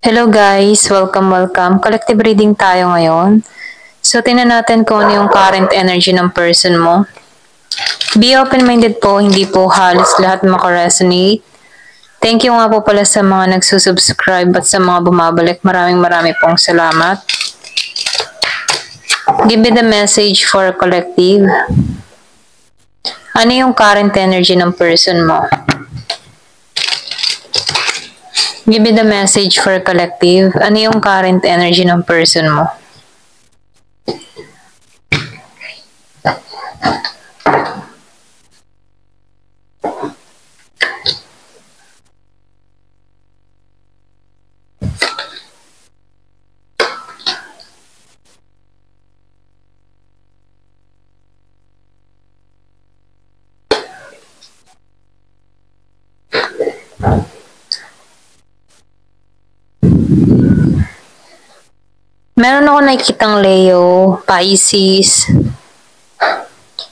Hello guys, welcome. Collective reading tayo ngayon. So, tingnan natin kung ano yung current energy ng person mo. Be open-minded po, hindi po halos lahat makaresonate. Thank you nga po pala sa mga nagsusubscribe at sa mga bumabalik. Maraming pong salamat. Give me the message for collective. Ano yung current energy ng person mo? Give me the message for collective. Ano yung current energy ng person mo? Meron ako nakikitang Leo, Pisces,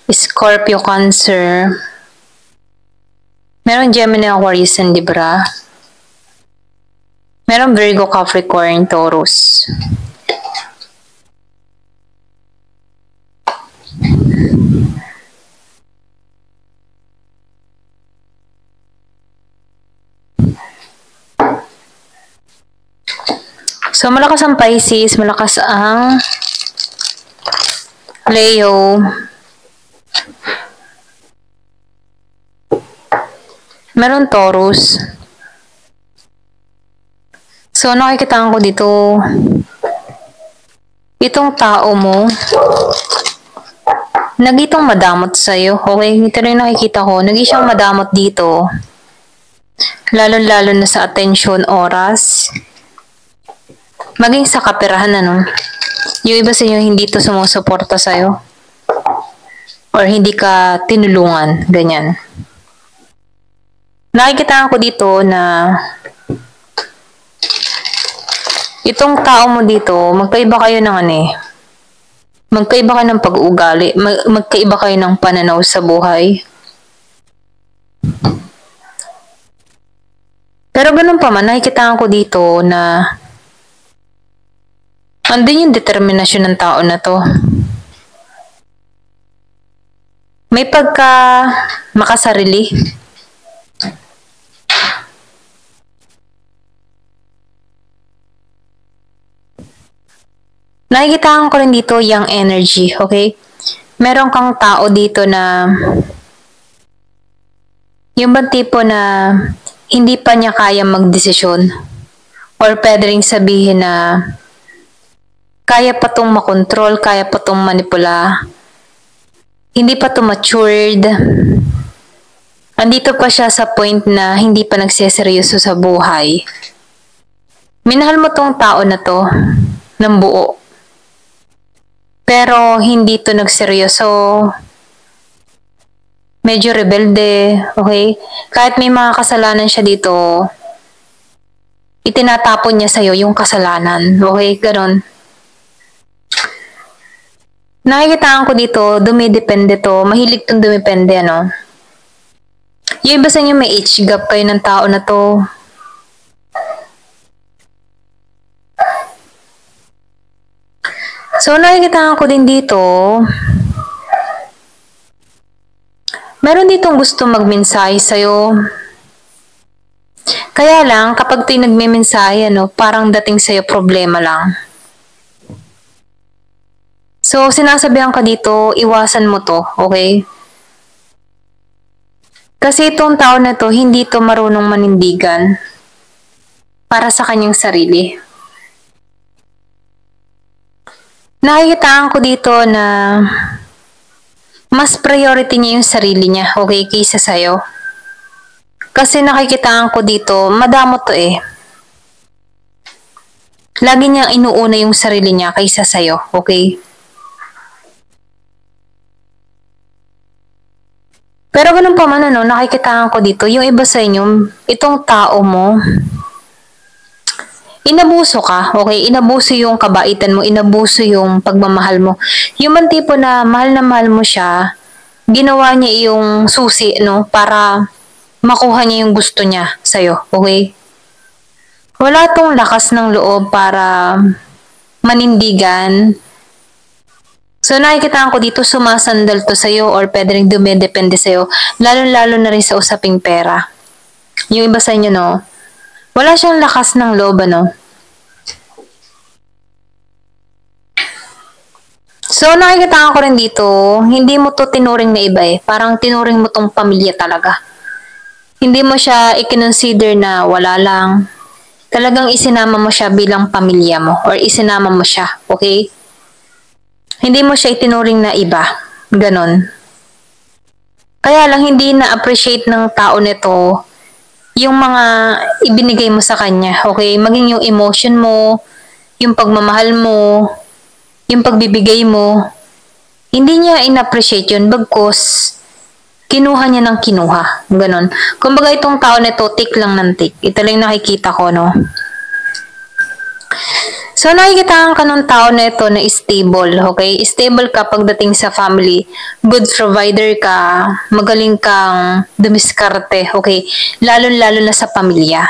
Scorpio, Cancer. Meron Gemini, Aquarius, and Libra. Meron Virgo, Capricorn, Taurus. So, malakas ang Pisces, malakas ang Leo. Meron Taurus. So, nakikita ko dito, itong tao mo, nagitong madamot sa'yo. Okay, ito rin nakikita ko, nagitong madamot dito. Lalo na sa attention, oras. Maging sa kaperahan, ano. Yung iba sa inyo, hindi to sumusuporta sa'yo. Or hindi ka tinulungan, ganyan. Nakikita ko dito na itong tao mo dito, magkaiba kayo ng magkaiba kayo ng pag-uugali, magkaiba kayo ng pananaw sa buhay. Pero ganun pa man, nakikita ko dito na andun yung determinasyon ng tao na to. May pagka makasarili. Nakikita ko rin dito yung energy, okay? Meron kang tao dito na yung bang tipo na hindi pa niya kaya magdesisyon or pwede rin sabihin na kaya pa tong makontrol, kaya pa tong manipula, hindi pa to matured. Andito pa siya sa point na hindi pa nagseseryoso sa buhay. Minahal mo tong tao na to ng buo. Pero hindi to nagseryoso. Medyo rebelde, okay? Kahit may mga kasalanan siya dito, itinatapon niya sa'yo yung kasalanan. Okay, ganon. Nakikitaan ko dito, dumidepende to. Mahilig tong dumipende, ano? Yung iba sa inyo may age gap kayo ng tao na to. So, nakikitaan ko din dito, meron ditong gusto magmensahe sa'yo. Kaya lang, kapag ito'y nagme-mensahe, ano, parang dating sa'yo problema lang. So, sinasabihan ka dito, iwasan mo to, okay? Kasi itong tao na to, hindi to marunong manindigan para sa kanyang sarili. Nakikitaan ko dito na mas priority niya yung sarili niya, okay, kaysa sa'yo. Kasi nakikitaan ko dito, madamo to eh. Lagi niyang inuuna yung sarili niya kaysa sa'yo, okay? Pero ganun pa man, ano, nakikitaan ko dito, yung iba sa inyo, itong tao mo, inabuso ka, okay? Inabuso yung kabaitan mo, inabuso yung pagmamahal mo. Yung man tipo na mahal mo siya, ginawa niya yung susi, no? Para makuha niya yung gusto niya sa'yo, okay? Wala tong lakas ng loob para manindigan. So nakikita ko dito sumasandal to sa'yo or pwede rin dumedepende sa'yo, lalo-lalo na rin sa usaping pera. Yung iba sa inyo, no? Wala siyang lakas ng loob, ano? So nakikita ko rin dito, hindi mo to tinuring na iba eh. Parang tinuring mo tong pamilya talaga. Hindi mo siya i-consider na wala lang. Talagang isinama mo siya bilang pamilya mo or isinama mo siya, okay? Hindi mo siya itinuring na iba. Ganon. Kaya lang hindi na-appreciate ng tao nito yung mga ibinigay mo sa kanya, okay? Maging yung emotion mo, yung pagmamahal mo, yung pagbibigay mo. Hindi niya in-appreciate yun bagkus kinuha niya ng kinuha. Ganon. Kumbaga itong tao nito, tik lang ng tik. Ito lang nakikita ko, no? So, nakikita ka ng tao na ito na stable, okay? Stable ka pagdating sa family. Good provider ka. Magaling kang dumiskarte, okay? Lalo-lalo na sa pamilya.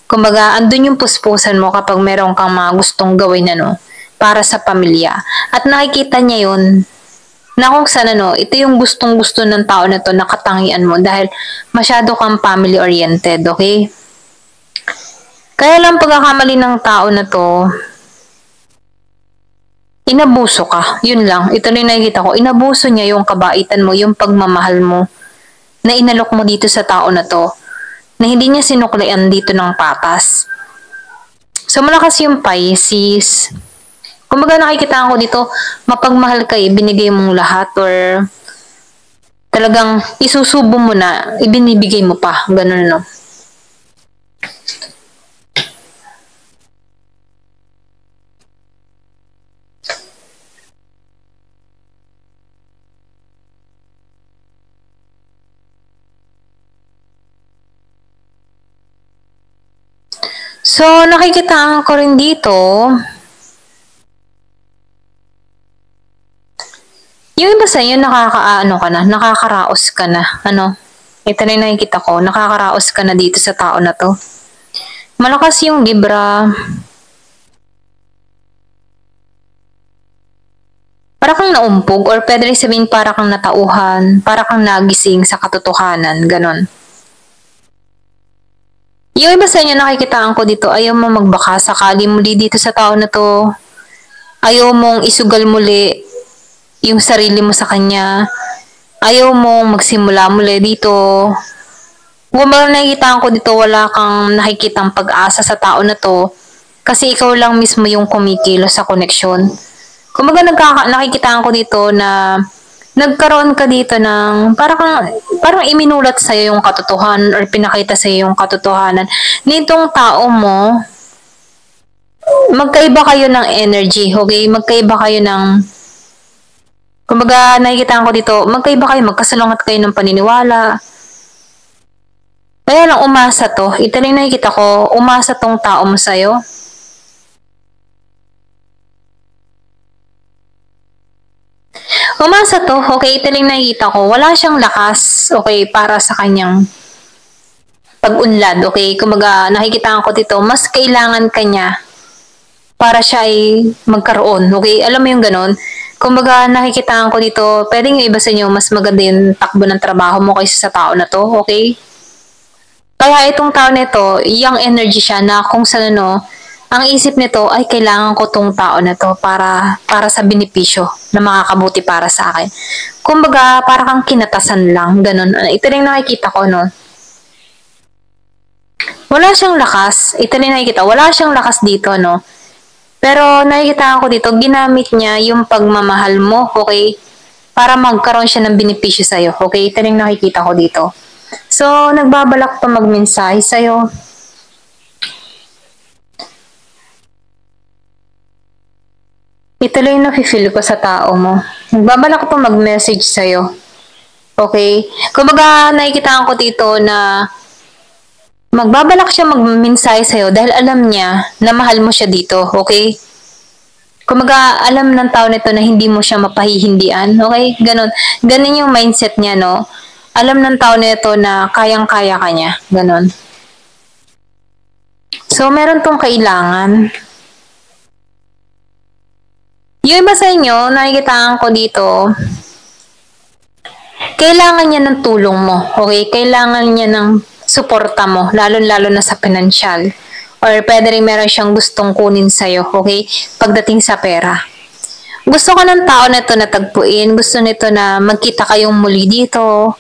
Kumbaga, andun yung puspusan mo kapag meron kang mga gustong gawin, ano, para sa pamilya. At nakikita niya yun na kung saan, ano, ito yung gustong-gusto ng tao na to na katangian mo dahil masyado kang family-oriented, okay? Kaya lang pagkakamali ng tao na to, inabuso ka. Yun lang. Ito rin nakikita ko. Inabuso niya yung kabaitan mo, yung pagmamahal mo, na inalok mo dito sa tao na to, na hindi niya sinuklayan dito ng patas. So, malakas yung Pisces. Kumbaga nakikita ko dito, mapagmahal ka eh, binigay mong lahat or talagang isusubo mo na, ibinibigay mo pa. Ganun, no? So, nakikita ko rin dito, yung iba sa inyo, nakakaraos ka na, ano, ito na yung nakikita ko, nakakaraos ka na dito sa tao na to. Malakas yung Libra. Para kang naumpog or pwede rin sabihin para kang natauhan, para kang nagising sa katotohanan, ganon. Yung iba sa inyo nakikitaan ko dito, ayaw mo magbaka sakali muli dito sa tao na to. Ayaw mong isugal muli yung sarili mo sa kanya. Ayaw mong magsimula muli dito. Kung ba nakikitaan ko dito, wala kang nakikitang pag-asa sa tao na to kasi ikaw lang mismo yung kumikilos sa koneksyon. Kumbaga nakikitaan ko dito na nagkaroon ka dito ng parang iminulat sa iyo yung katotohanan or pinakita sa iyo yung katotohanan nitong tao mo. Magkaiba kayo ng energy, okay? Magkaiba kayo ng kumbaga nakikita ko dito, magkaiba kayo, magkasalungat kayo ng paniniwala. Kaya lang umasa to. Ito rin nakikita ko, umasa tong tao mo sa'yo. Umasa to, okay, ito lang nakikita ko. Wala siyang lakas, okay, para sa kanyang pag-unlad, okay? Kumaga, nakikita ko dito, mas kailangan kanya para siya ay magkaroon, okay? Alam mo yung ganon? Kumbaga, nakikita ko dito, pwedeng yung iba sa inyo, mas maganda yung takbo ng trabaho mo kaysa sa tao na to, okay? Kaya itong tao nito, young energy siya na kung saan ano, ang isip nito ay kailangan ko tong tao na to para sa benepisyo na makakabuti para sa akin. Kumbaga, para kang kinatasan lang, ganun. Ito rin nakikita ko, no? Wala siyang lakas. Ito rin nakikita. Wala siyang lakas dito, no? Pero nakikita ko dito, ginamit niya yung pagmamahal mo, okay? Para magkaroon siya ng benepisyo sa'yo, okay? Ito rin nakikita ko dito. So, nagbabalak pa magmensahe sa'yo. Ito lang yung nafe-feel ko sa tao mo. Nagbabalak pa mag-message sa'yo. Okay? Kumbaga, nakikita ko dito na magbabalak siya mag-mensahe sa'yo dahil alam niya na mahal mo siya dito. Okay? Kumbaga, alam ng tao nito na hindi mo siya mapahihindian. Okay? Ganon. Ganon yung mindset niya, no? Alam ng tao nito na kayang-kaya ka niya. Ganon. So, meron tong kailangan. Yung iba sa inyo, nakikitaan ko dito, kailangan niya ng tulong mo, okay? Kailangan niya ng suporta mo, lalo-lalo na sa pinansyal. Or pwede rin meron siyang gustong kunin sa'yo, okay? Pagdating sa pera. Gusto ko ng tao na ito na tagpuin, gusto nito na magkita kayong muli dito.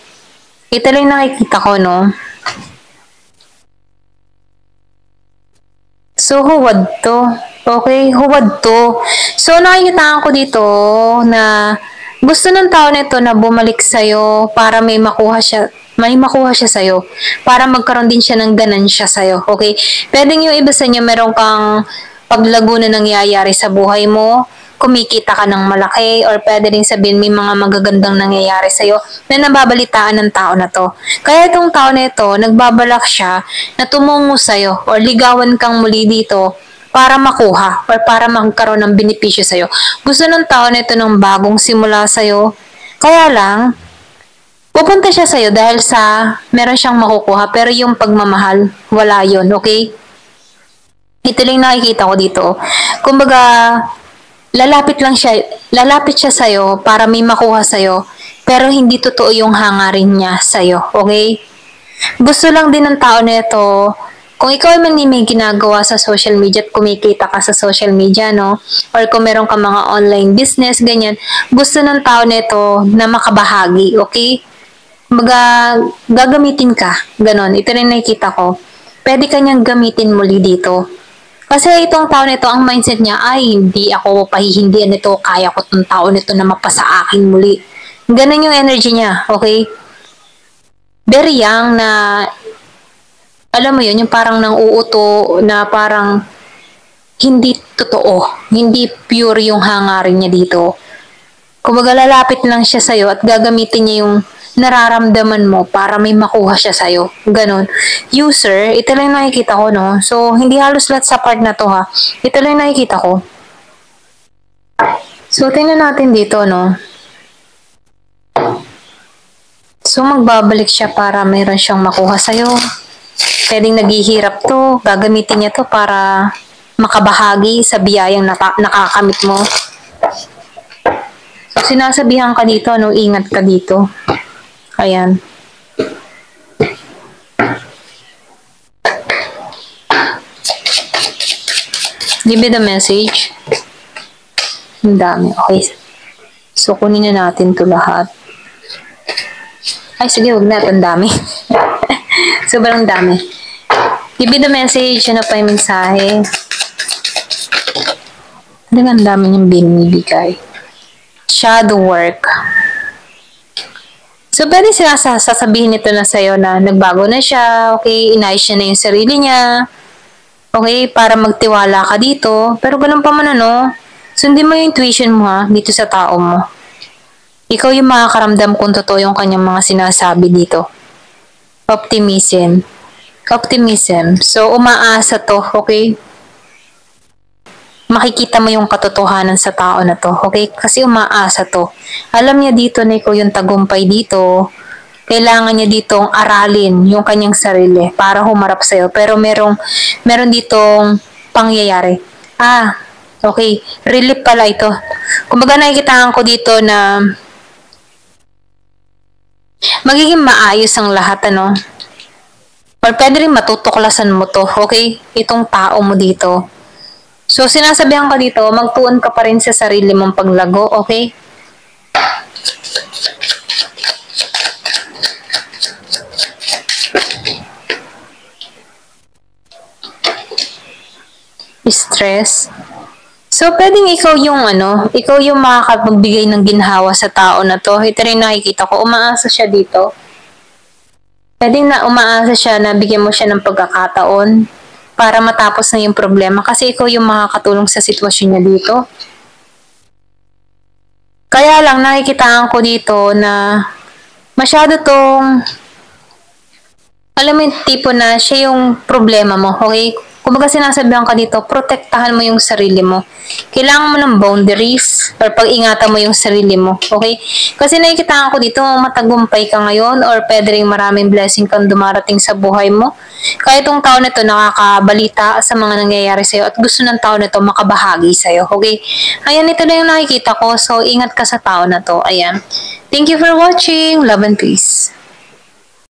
Ito lang nakikita ko, no? So, huwad to. Okay, huwad to. So, nakikita ko dito na gusto ng tao nito na bumalik sa'yo para may makuha siya sa'yo. Para magkaroon din siya ng ganansya sa'yo. Okay? Pwedeng yung iba sa inyo meron kang paglago na nangyayari sa buhay mo, kumikita ka ng malaki, or pwede rin sabihin may mga magagandang nangyayari sa'yo na nababalitaan ng tao na to. Kaya itong tao na ito, nagbabalak siya na tumungo sa'yo or ligawan kang muli dito para makuha or para magkaroon ng benepisyo sa'yo. Gusto ng tao na ito ng bagong simula sa'yo. Kaya lang, pupunta siya sa'yo dahil sa meron siyang makukuha, pero yung pagmamahal, wala yun, okay? Ito lang nakikita ko dito. Kumbaga, lalapit siya sa'yo para may makuha sa'yo, pero hindi totoo yung hangarin niya sa'yo, okay? Gusto lang din ng tao na ito, kung ikaw ay may ginagawa sa social media at kumikita ka sa social media, no? Or kung meron ka mga online business, ganyan, gusto ng tao na ito na makabahagi, okay? Gagamitin ka, ganon. Ito rin nakikita ko. Pwede ka niyang gamitin muli dito. Kasi itong tao nito, ang mindset niya, ay, hindi ako pahihindihan nito, kaya ko itong tao nito na mapasa akin muli. Ganun yung energy niya, okay? Very young na, alam mo yun, yung parang nang uuto, na parang hindi totoo, hindi pure yung hangarin niya dito. Kumbaga lalapit lang siya sa'yo at gagamitin niya yung nararamdaman mo para may makuha siya sa'yo. Ganon. User, ito lang nakikita ko, no? So, hindi halos lahat sa part na to, ha? Ito lang nakikita ko. So, tingnan natin dito, no? So, magbabalik siya para mayroon siyang makuha sa'yo. Pwedeng naghihirap to, gagamitin niya to para makabahagi sa biyayang nakakamit mo. So, sinasabihan ka dito, no? Ingat ka dito. Ayan. Give me the message. Ang dami. Okay. So, kunin na natin to lahat. Ay, sige, huwag na. Ang dami. Sobrang dami. Give me the message. Ano pa yung mensahe? Ang dami niyang binibigay. Shadow work. So, pwede sasabihin nito na sa'yo na nagbago na siya, okay, inayos niya na yung sarili niya, okay, para magtiwala ka dito. Pero ganun pa man, ano, sundin mo yung intuition mo, ha, dito sa tao mo. Ikaw yung makakaramdam kung totoo yung kanyang mga sinasabi dito. Optimism. Optimism. So, umaasa to, okay? Makikita mo yung katotohanan sa tao na to, okay? Kasi umaasa to. Alam niya dito na ikaw yung tagumpay dito. Kailangan niya ditong aralin yung kanyang sarili para humarap sa'yo. Pero meron ditong pangyayari. Ah, okay. Relief pala ito. Kumbaga nakikitaan ko dito na magiging maayos ang lahat, ano? Or pwede rin matutuklasan mo to, okay? Itong tao mo dito. So, sinasabihan ka dito, magtuon ka pa rin sa sarili mong paglago, okay? Stress. So, pwedeng ikaw yung makakapagbigay ng ginhawa sa tao na to. Ito rin nakikita ko, umaasa siya dito. Pwedeng na umaasa siya na bigyan mo siya ng pagkakataon para matapos na yung problema kasi ikaw yung makakatulong sa sitwasyon niya dito. Kaya lang nakikitaan ko dito na masyado tong, alam mo yung tipo na siya yung problema mo, okay? Kumbaga sinasabihan ka dito, protektahan mo yung sarili mo. Kailangan mo ng boundaries or pag-ingatan mo yung sarili mo. Okay? Kasi nakikita ko dito, matagumpay ka ngayon or pwede rin maraming blessing kang dumarating sa buhay mo. Kaya itong tao na ito nakakabalita sa mga nangyayari sa'yo at gusto ng tao na ito makabahagi sa'yo. Okay? Ayan, ito na yung nakikita ko. So, ingat ka sa tao na to. Ayan. Thank you for watching. Love and peace.